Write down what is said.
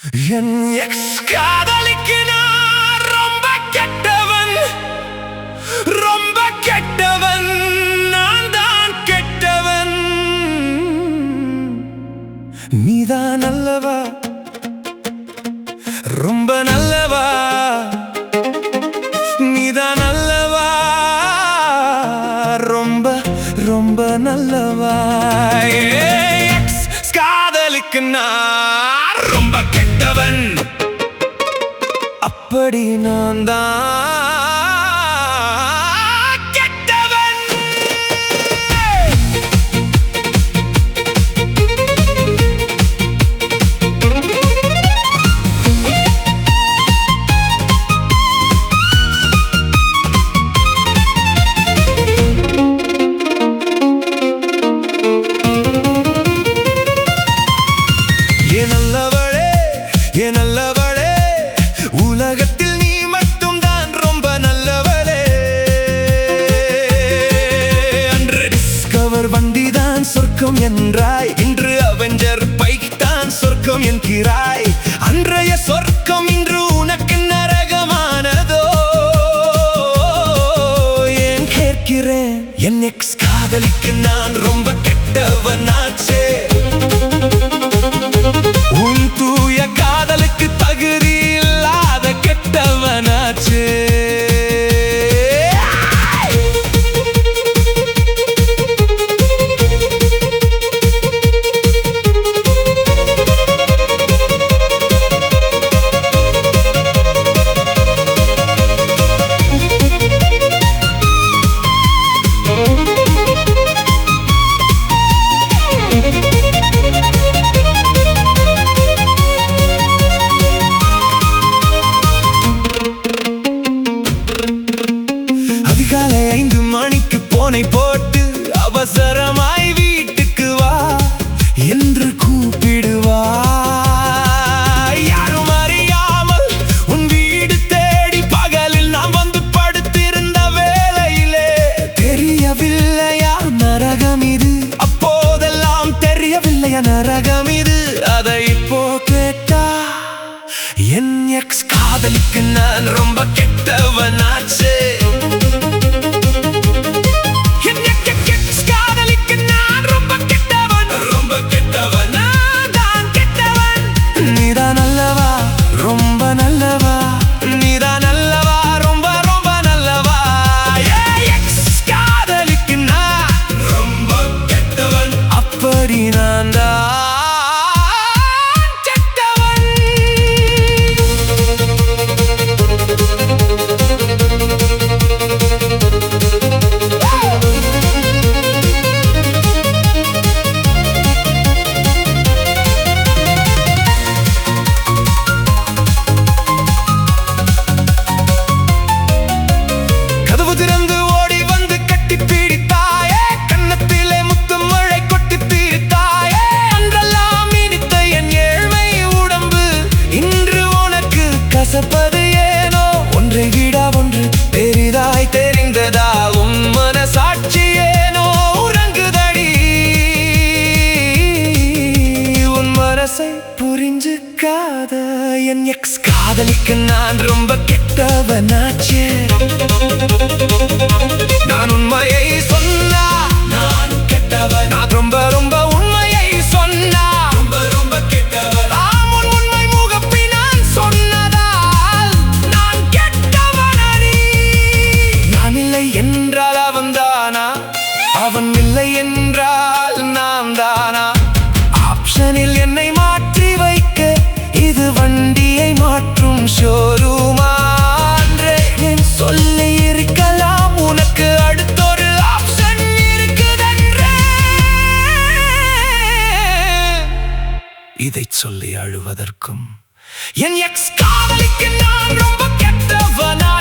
N X காதலிக்கு நான் ரொம்ப கெட்டவன், ரொம்ப கெட்டவன், நான் தான் கெட்டவன். நீதான் நல்லவா, ரொம்ப நல்லவா, நீதான் நல்லவா, ரொம்ப ரொம்ப நல்லவா. எக்ஸ் காதலிக்கு நான் ரொம்ப கெட்டவன், அப்படி நான் தான் கெட்டவன். என் நல்லவளே, என் நல்லவளே, உலகத்தில் நீ மட்டும் தான் ரொம்ப நல்லவளே. அன்று டிஸ்கவர் வண்டிதான் சொர்க்கம் என்றாய், இன்று அவெஞ்சர் பைக் தான் சொர்க்கம் என்கிறாய். அன்றைய சொர்க்கம் இன்று உனக்கு நரகமானதோ? ஏன் கேட்கிறேன், என் எக்ஸ் காதலிக்கு நான் ரொம்ப கெட்டவனாச்சே. உன் தூய காதலுக்கு தகுதி இல்லாத கெட்டவனாச்சு. அதிகாலை 5 மணிக்கு போனை போட்டு அவசரமாய் வீட்டுக்கு வா என்று கூப்பிடுவாய். யாரும் அறியாமல் உன் வீடு தேடி பகலில் நாம் வந்து படுத்திருந்த வேளையிலே தெரியவில்லையா நரகம் இது? அப்போதெல்லாம் தெரியவில்லையா நரகம் இது? அதை இப்போ கேட்டா என் எக்ஸ் காதலிக்கு நான் ரொம்ப கெட்டவனாச்சே. நீதான் நல்லவா, ரொம்ப நல்லவா, நீதான் நல்லவா, ரொம்ப ரொம்ப நல்லவா. எக்ஸ் காதலிக்கு நான் ரொம்ப கெட்டவன், அப்படி நான் தான் கெட்டவன். திறந்து ஓடி வந்து கட்டி பிடித்தாயே, கன்னத்திலே முத்து மழை கொட்டி தீர்த்தாயே. அன்றெல்லாம் இனித்த என் ஏழ்மை உடம்பு இன்று உனக்கு கசப்பது ஏனோ? ஒன்றை விட ஒன்று பெரிதாய் தெரிந்ததா? உன் மனசாட்சி ஏனோ உறங்குதடி? உன் மனசை புரிஞ்சுக்காத என் எக்ஸ் காதலிக்கு நான் ரொம்ப கெட்டவனாச்சே. நான் உண்மையை சொன்னா நான் கெட்டவன், நான் ரொம்ப ரொம்ப உண்மையை சொன்னா ரொம்ப ரொம்ப கெட்டவன். உன் உண்மை முகப்பை நான் சொன்னதால் நான் கெட்டவனடி. நான் இல்லை என்றால் அவன் தானா? அவன் இல்லை என்றால் நாம் தானா? ஆப்ஷனில் என்னை மாற்றி வைக்க இது வண்டியை மாற்றும் ஷோரூமா? சொல்லி இருக்கலாம் உனக்கு அடுத்தொரு ஆப்ஷன் இருக்குதென்றே. இதை சொல்லி அழுவதற்கும் என் எக்ஸ் காதலிக்கு நான் ரொம்ப கெட்டவனா